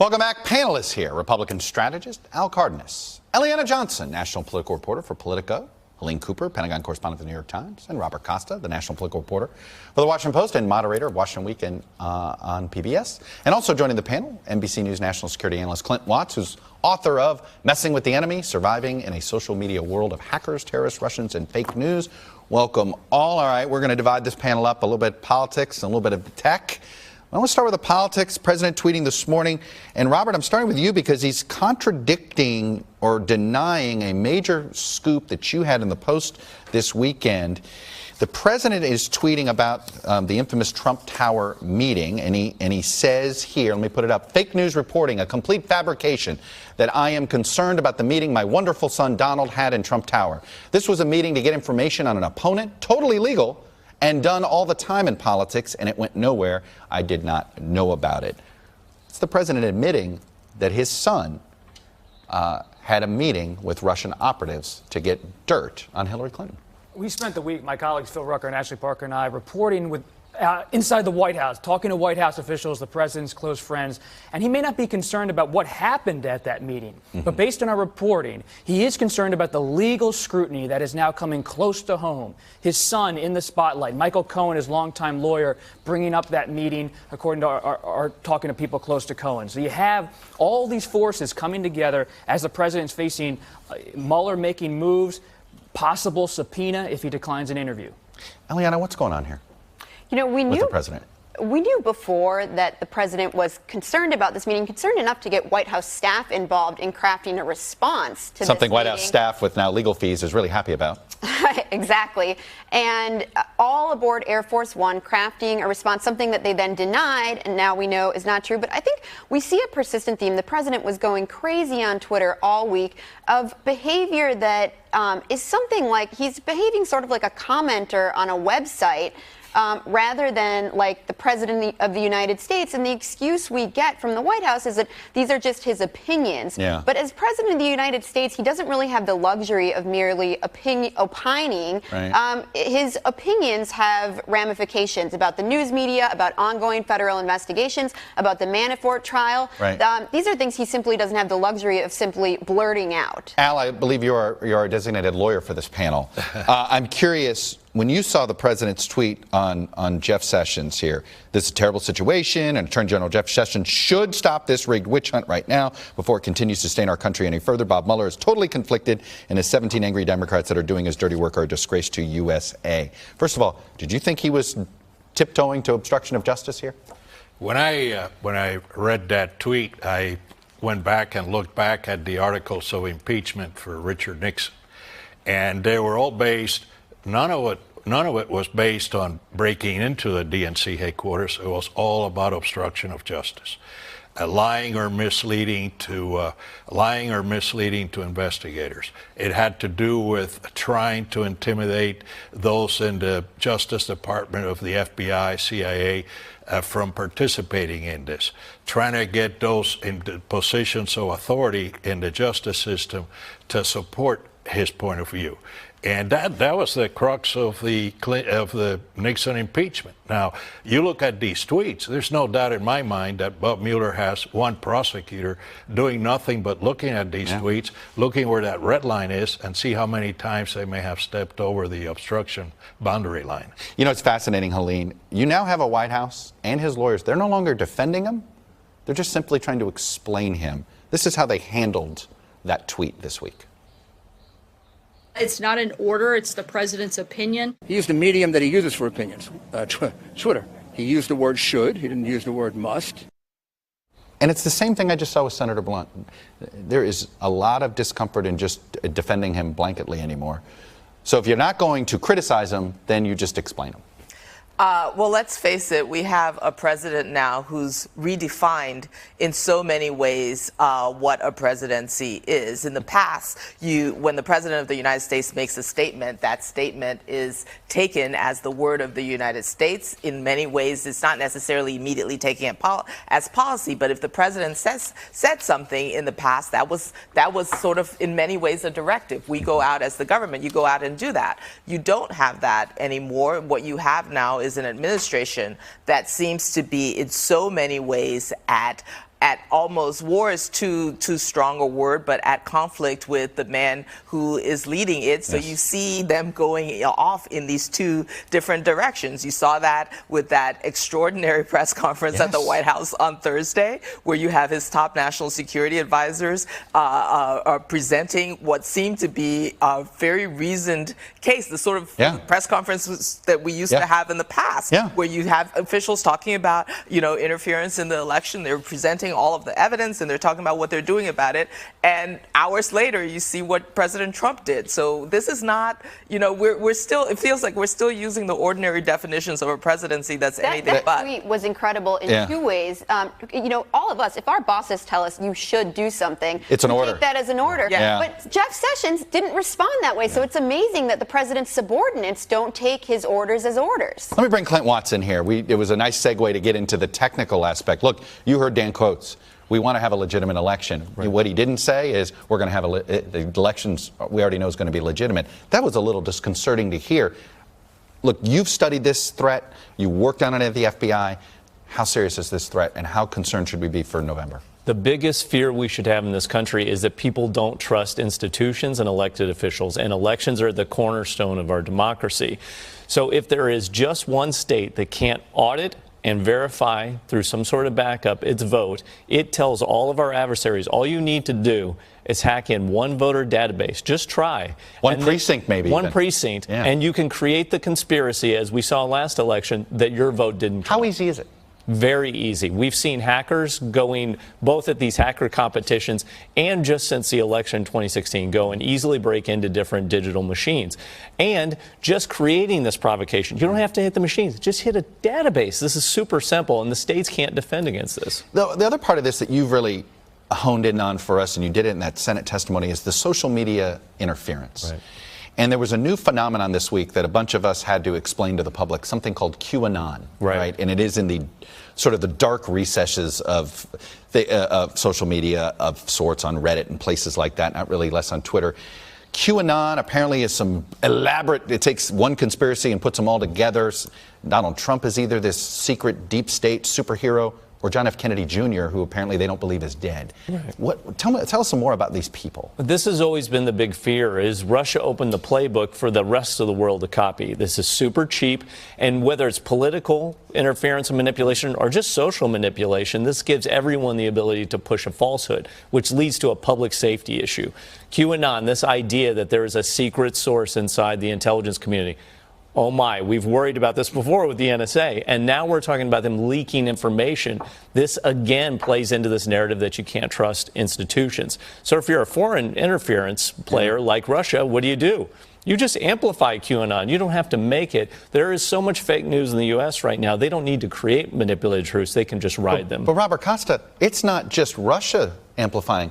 Welcome back. Panelists here. Republican strategist Al Cardenas, Eliana Johnson, national political reporter for Politico, Helene Cooper, Pentagon correspondent of the New York Times, and Robert Costa, the national political reporter for the Washington Post and moderator of Washington Week on PBS. And also joining the panel, NBC News national security analyst Clint, who's author of Messing with the Enemy, Surviving in a Social Media World of Hackers, Terrorists, Russians, and Fake News. Welcome all. All right, we're going to divide this panel up a little bit politics and a little bit of tech. I want to start with the politics. President tweeting this morning. And Robert, I'm starting with you because he's contradicting or denying a major scoop that you had in the Post this weekend. The president is tweeting about the infamous Trump Tower meeting, and he says here, let me put it up, fake news reporting, a complete fabrication, that I am concerned about the meeting my wonderful son Donald had in Trump Tower. This was a meeting to get information on an opponent, totally legal, and done all the time in politics, and it went nowhere. I did not know about it. It's the president admitting that his son had a meeting with Russian operatives to get dirt on Hillary Clinton. We spent the week, my colleagues Phil Rucker and Ashley Parker and I, reporting with inside the White House, talking to White House officials, the president's close friends, and he may not be concerned about what happened at that meeting, but based on our reporting, he is concerned about the legal scrutiny that is now coming close to home. His son in the spotlight, Michael Cohen, his longtime lawyer, bringing up that meeting, according to our talking to people close to Cohen. So you have all these forces coming together as the president's facing Mueller making moves, possible subpoena if he declines an interview. Eliana, what's going on here? You know, we knew before that the president was concerned about this meeting, concerned enough to get White House staff involved in crafting a response to something this White meeting. House staff with now legal fees is really happy about. Exactly. And all aboard Air Force One crafting a response, something that they then denied, and now we know is not true. But I think we see a persistent theme. The president was going crazy on Twitter all week of behavior that is something like he's behaving sort of like a commenter on a website. Rather than like the president of the United States. And the excuse we get from the White House is that these are just his opinions. Yeah. But as president of the United States, he doesn't really have the luxury of merely opining. Right. His opinions have ramifications about the news media, about ongoing federal investigations, about the Manafort trial. Right. These are things he simply doesn't have the luxury of simply blurting out. Al, I believe you are a designated lawyer for this panel. I'm curious, when you saw the president's tweet on Jeff Sessions here, this is a terrible situation, and Attorney General Jeff Sessions should stop this rigged witch hunt right now before it continues to stain our country any further. Bob Mueller is totally conflicted, and his 17 angry Democrats that are doing his dirty work are a disgrace to USA. First of all, did you think he was tiptoeing to obstruction of justice here? When I read that tweet, I went back and looked back at the articles of impeachment for Richard Nixon, and they were all based. None of it was based on breaking into the DNC headquarters. It was all about obstruction of justice, lying or misleading to investigators. It had to do with trying to intimidate those in the Justice Department of the FBI, CIA, from participating in this, trying to get those in the positions of authority in the justice system to support his point of view. And that was the crux of the Nixon impeachment. Now, you look at these tweets, there's no doubt in my mind that Bob Mueller has one prosecutor doing nothing but looking at these tweets, looking where that red line is, and see how many times they may have stepped over the obstruction boundary line. You know, it's fascinating, Helene. You now have a White House and his lawyers. They're no longer defending him. They're just simply trying to explain him. This is how they handled that tweet this week. It's not an order, it's the president's opinion. He used a medium that he uses for opinions, Twitter. He used the word should, he didn't use the word must. And it's the same thing I just saw with Senator Blunt. There is a lot of discomfort in just defending him blanketly anymore. So if you're not going to criticize him, then you just explain him. Well, let's face it, we have a president now who's redefined in so many ways what a presidency is. In the past, when the president of the United States makes a statement, that statement is taken as the word of the United States. In many ways, it's not necessarily immediately taken as policy, but if the president said something in the past, that was sort of in many ways a directive. We go out as the government, you go out and do that. You don't have that anymore. What you have now is an administration that seems to be in so many ways at almost war is too strong a word, but at conflict with the man who is leading it. So you see them going off in these two different directions. You saw that with that extraordinary press conference at the White House on Thursday, where you have his top national security advisors are presenting what seemed to be a very reasoned case, the sort of press conferences that we used to have in the past, where you have officials talking about, interference in the election. They're presenting all of the evidence and they're talking about what they're doing about it. And hours later, you see what President Trump did. So this is not, we're still, it feels like we're still using the ordinary definitions of a presidency that's anything but. That tweet was incredible in two ways. All of us, if our bosses tell us you should do something, it's an order. Take that as an order. But Jeff Sessions didn't respond that way. So it's amazing that the president's subordinates don't take his orders as orders. Let me bring Clint Watson here. It was a nice segue to get into the technical aspect. Look, you heard Dan quotes. We want to have a legitimate election. What he didn't say is we're going to have the elections we already know is going to be legitimate. That was a little disconcerting to hear. Look, you've studied this threat. You worked on it at the FBI. How serious is this threat, and how concerned should we be for November? The biggest fear we should have in this country is that people don't trust institutions and elected officials, and elections are the cornerstone of our democracy. So if there is just one state that can't audit and verify through some sort of backup its vote, it tells all of our adversaries, all you need to do is hack in one voter database. Just try. One precinct, maybe. One precinct, and you can create the conspiracy, as we saw last election, that your vote didn't count. How easy is it? Very easy. We've seen hackers going both at these hacker competitions and just since the election in 2016 go and easily break into different digital machines. And just creating this provocation, you don't have to hit the machines, just hit a database. This is super simple, and the states can't defend against this. The other part of this that you've really honed in on for us, and you did it in that Senate testimony, is the social media interference. Right. And there was a new phenomenon this week that a bunch of us had to explain to the public, something called QAnon, right? And it is in the sort of the dark recesses of social media of sorts on Reddit and places like that, not really less on Twitter. QAnon apparently is some elaborate, it takes one conspiracy and puts them all together. Donald Trump is either this secret deep state superhero or John F. Kennedy Jr., who apparently they don't believe is dead. Right. Tell us some more about these people. This has always been the big fear, is Russia opened the playbook for the rest of the world to copy. This is super cheap, and whether it's political interference and manipulation or just social manipulation, this gives everyone the ability to push a falsehood, which leads to a public safety issue. QAnon, this idea that there is a secret source inside the intelligence community. Oh my, we've worried about this before with the NSA, and now we're talking about them leaking information. This again plays into this narrative that you can't trust institutions. So if you're a foreign interference player like Russia, what do? You just amplify QAnon. You don't have to make it. There is so much fake news in the U.S. right now. They don't need to create manipulated truths. They can just ride them. But Robert Costa, it's not just Russia amplifying.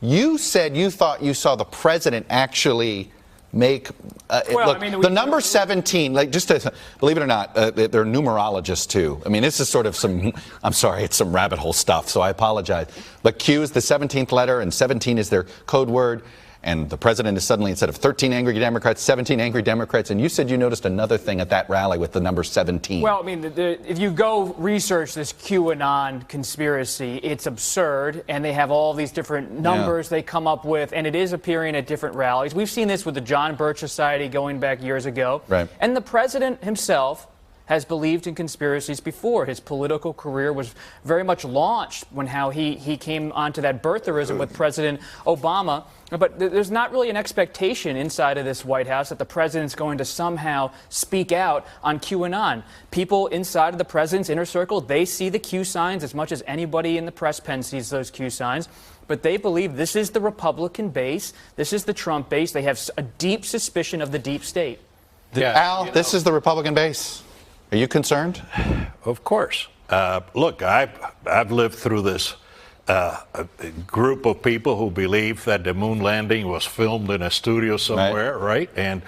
You said you thought you saw the president actually make the number 17, like, just to believe it or not, they're numerologists too. I mean, this is sort of some, I'm sorry, it's some rabbit hole stuff, so I apologize. But Q is the 17th letter, and 17 is their code word. And the president is suddenly, instead of 13 angry Democrats, 17 angry Democrats. And you said you noticed another thing at that rally with the number 17. Well, I mean, if you go research this QAnon conspiracy, it's absurd. And they have all these different numbers they come up with. And it is appearing at different rallies. We've seen this with the John Birch Society going back years ago. Right. And the president himself has believed in conspiracies before. His political career was very much launched when he came onto that birtherism with President Obama. But there's not really an expectation inside of this White House that the president's going to somehow speak out on QAnon. People inside of the president's inner circle, they see the Q signs as much as anybody in the press pen sees those Q signs. But they believe this is the Republican base, this is the Trump base. They have a deep suspicion of the deep state. Al, this is the Republican base. Are you concerned? Of course. Look, I've lived through this a group of people who believe that the moon landing was filmed in a studio somewhere, right? And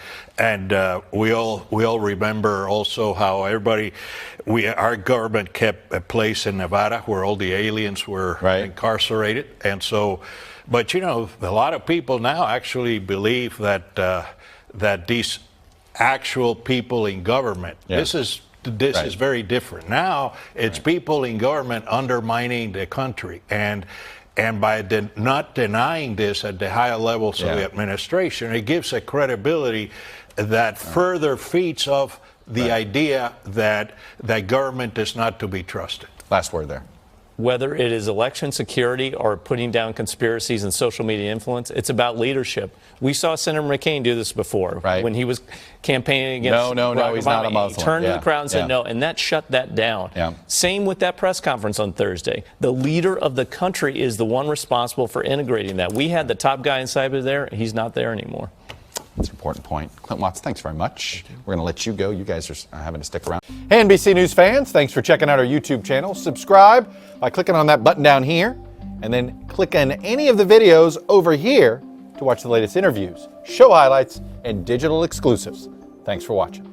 we all remember also how our government kept a place in Nevada where all the aliens were incarcerated, and so, but a lot of people now actually believe that that these actual people in government, this this is very different. Now it's people in government undermining the country, and by not denying this at the higher levels of the administration, it gives a credibility that further feeds off the idea that government is not to be trusted. Last word there. Whether it is election security or putting down conspiracies and social media influence, it's about leadership. We saw Senator McCain do this before when he was campaigning against No, he's not a Muslim. He turned to the crowd and said no, and that shut that down. Same with that press conference on Thursday. The leader of the country is the one responsible for integrating that. We had the top guy in cyber there. He's not there anymore. That's an important point. Clint Watts, thanks very much. We're going to let you go. You guys are having to stick around. Hey, NBC News fans, thanks for checking out our YouTube channel. Subscribe by clicking on that button down here, and then click on any of the videos over here to watch the latest interviews, show highlights, and digital exclusives. Thanks for watching.